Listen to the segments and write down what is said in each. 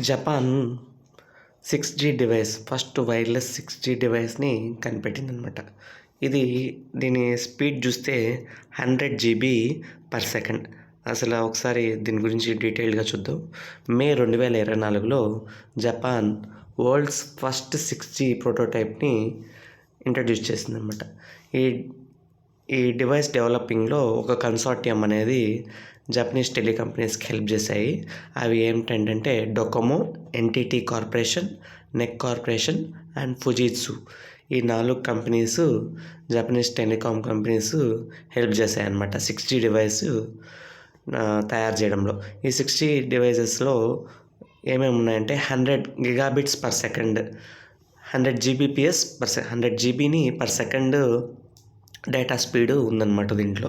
Japan 6G device first wireless 6G డివైస్‌ని కనిపెట్టిందనమాట. దీని speed చూస్తే 100 GB per second. ఒకసారి దీని గురించి డీటెయిల్డ్‌గా చూద్దాం. మే 2024లో జపాన్ వరల్డ్స్ ఫస్ట్ 6G ప్రోటోటైప్‌ని ఇంట్రడ్యూస్ చేసిందనమాట. ఈ ఈ డివైస్ డెవలపింగ్‌లో ఒక కన్సార్టియం అనేది జపనీస్ టెలి కంపెనీస్‌కి హెల్ప్ చేశాయి. అవి ఏమిటంటే Docomo, NTT corporation, NEC corporation and Fujitsu. ఈ 4 companies Japanese telecom companies help చేశాయన్నమాట 6G డివైస్ తయారు చేయడంలో. ఈ 6G డివైసెస్‌లో ఏమేమి ఉన్నాయంటే 100 gigabits per second, 100 GBPS per 100 జీబీని పర్ సెకండ్ డేటా స్పీడ్ ఉందన్నమాట దీంట్లో.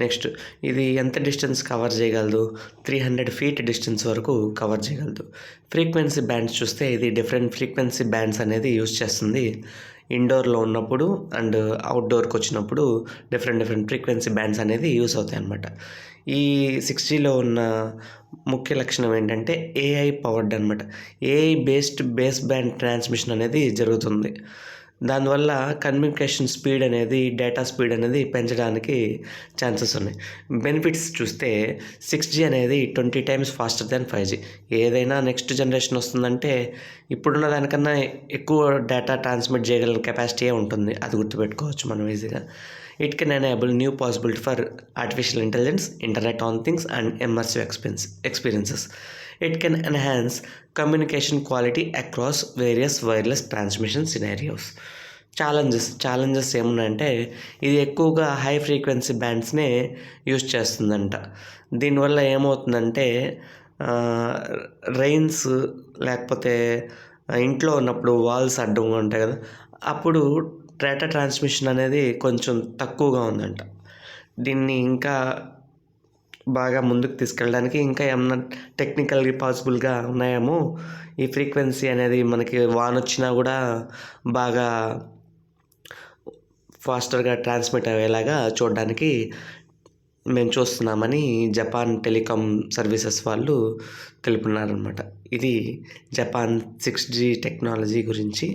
నెక్స్ట్ ఇది ఎంత డిస్టెన్స్ కవర్ చేయగలదు? 300 ఫీట్ డిస్టెన్స్ వరకు కవర్ చేయగలదు. ఫ్రీక్వెన్సీ బ్యాండ్స్ చూస్తే ఇది డిఫరెంట్ ఫ్రీక్వెన్సీ బ్యాండ్స్ అనేది యూజ్ చేస్తుంది. ఇండోర్లో ఉన్నప్పుడు అండ్ అవుట్డోర్కి వచ్చినప్పుడు డిఫరెంట్ ఫ్రీక్వెన్సీ బ్యాండ్స్ అనేది యూస్ అవుతాయి అన్నమాట. ఈ 6Gలో ఉన్న ముఖ్య లక్షణం ఏంటంటే ఏఐ పవర్డ్ అనమాట. ఏఐ బేస్ బ్యాండ్ ట్రాన్స్మిషన్ అనేది జరుగుతుంది. దానివల్ల కమ్యూనికేషన్ స్పీడ్ అనేది, డేటా స్పీడ్ అనేది పెంచడానికి ఛాన్సెస్ ఉన్నాయి. బెనిఫిట్స్ చూస్తే 6G అనేది 20 టైమ్స్ ఫాస్టర్ దాన్ 5G. ఏదైనా నెక్స్ట్ జనరేషన్ వస్తుందంటే ఇప్పుడున్న దానికన్నా ఎక్కువ డేటా ట్రాన్స్మిట్ చేయగలిగిన కెపాసిటీయే ఉంటుంది. అది గుర్తుపెట్టుకోవచ్చు మనం ఈజీగా. It can enable new possibility for artificial intelligence, internet on things and immersive experiences. It can enhance communication quality across various wireless transmission scenarios. Challenges ఏమున్నాయంటే ఇది ఎక్కువగా హై ఫ్రీక్వెన్సీ బ్యాండ్స్నే యూజ్ చేస్తుందంట. దీనివల్ల ఏమవుతుందంటే రెయిన్స్ లేకపోతే ఇంట్లో ఉన్నప్పుడు వాల్స్ అడ్డంగా ఉంటాయి కదా, అప్పుడు డేటా ట్రాన్స్మిషన్ అనేది కొంచెం తక్కువగా ఉందంట. దీన్ని ఇంకా బాగా ముందుకు తీసుకెళ్ళడానికి ఇంకా ఏమన్నా టెక్నికల్‌గా పాసిబుల్‌గా ఉన్నాయేమో. ఈ ఫ్రీక్వెన్సీ అనేది మనకి వానొచ్చినా కూడా బాగా ఫాస్టర్గా ట్రాన్స్మిట్ అయ్యేలాగా చూడడానికి మేము చూస్తున్నామని జపాన్ టెలికాం సర్వీసెస్ వాళ్ళు తెలుపుతున్నారనమాట. ఇది జపాన్ 6G టెక్నాలజీ గురించి.